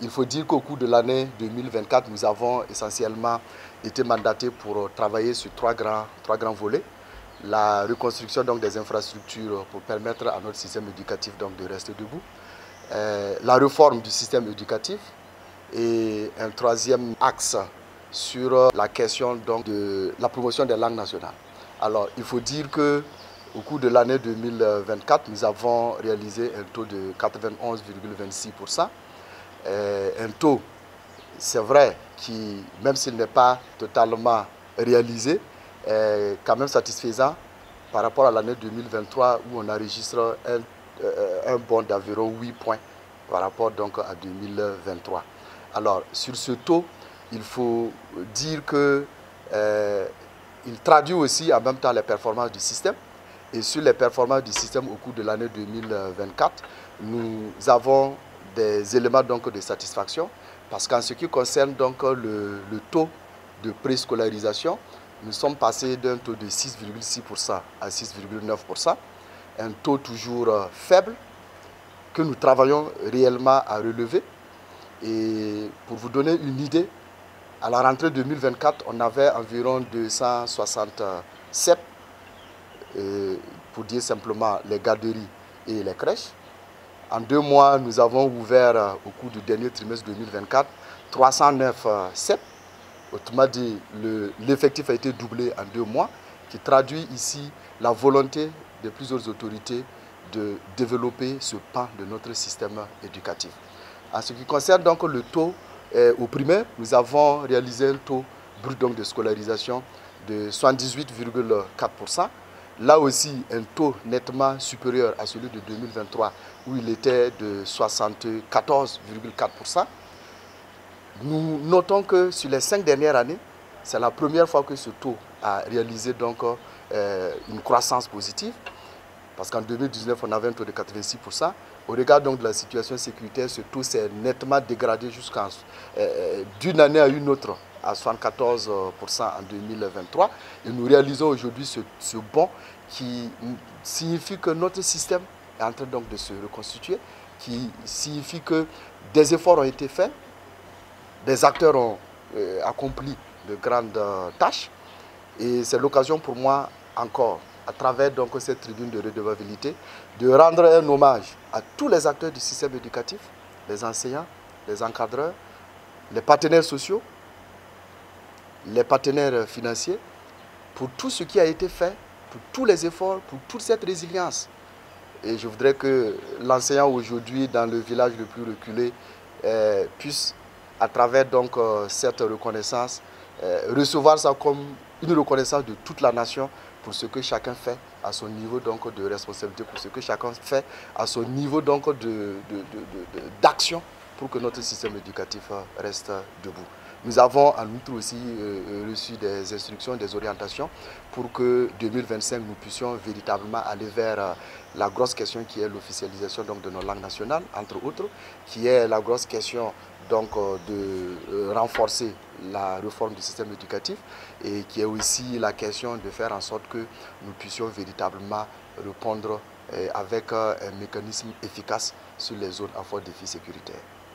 il faut dire qu'au cours de l'année 2024, nous avons essentiellement été mandatés pour travailler sur trois grands volets. La reconstruction donc, des infrastructures pour permettre à notre système éducatif donc, de rester debout. La réforme du système éducatif et un troisième axe sur la question donc, de la promotion des langues nationales. Alors, il faut dire qu'au cours de l'année 2024, nous avons réalisé un taux de 91,26%. Un taux, c'est vrai, qui, même s'il n'est pas totalement réalisé, est quand même satisfaisant par rapport à l'année 2023 où on enregistre un bond d'environ 8 points par rapport donc à 2023. Alors, sur ce taux, il faut dire que il traduit aussi en même temps les performances du système. Et sur les performances du système au cours de l'année 2024, nous avons des éléments donc de satisfaction parce qu'en ce qui concerne donc le taux de préscolarisation, nous sommes passés d'un taux de 6,6% à 6,9%, un taux toujours faible que nous travaillons réellement à relever. Et pour vous donner une idée, à la rentrée 2024, on avait environ 267, pour dire simplement les garderies et les crèches. En 2 mois, nous avons ouvert au cours du dernier trimestre 2024 309 CEP. Autrement dit, l'effectif a été doublé en 2 mois, qui traduit ici la volonté de plusieurs autorités de développer ce pan de notre système éducatif. En ce qui concerne donc le taux au primaire, nous avons réalisé un taux brut donc de scolarisation de 78,4%. Là aussi, un taux nettement supérieur à celui de 2023, où il était de 74,4%. Nous notons que sur les 5 dernières années, c'est la première fois que ce taux a réalisé donc, une croissance positive. Parce qu'en 2019, on avait un taux de 86%. Au regard donc de la situation sécuritaire, ce taux s'est nettement dégradé jusqu'à d'une année à une autre à 74% en 2023. Et nous réalisons aujourd'hui ce bond qui signifie que notre système est en train donc de se reconstituer, qui signifie que des efforts ont été faits, des acteurs ont accompli de grandes tâches. Et c'est l'occasion pour moi encore, à travers donc cette tribune de redevabilité, de rendre un hommage à tous les acteurs du système éducatif, les enseignants, les encadreurs, les partenaires sociaux, les partenaires financiers, pour tout ce qui a été fait, pour tous les efforts, pour toute cette résilience. Et je voudrais que l'enseignant aujourd'hui, dans le village le plus reculé, puisse, à travers donc cette reconnaissance, recevoir ça comme une reconnaissance de toute la nation pour ce que chacun fait à son niveau donc de responsabilité, pour ce que chacun fait à son niveau donc d'action pour que notre système éducatif reste debout. Nous avons en outre aussi reçu des instructions, des orientations pour que 2025 nous puissions véritablement aller vers la grosse question qui est l'officialisation de nos langues nationales, entre autres, qui est la grosse question donc de renforcer la réforme du système éducatif et qui est aussi la question de faire en sorte que nous puissions véritablement répondre avec un mécanisme efficace sur les zones à fort défi sécuritaire.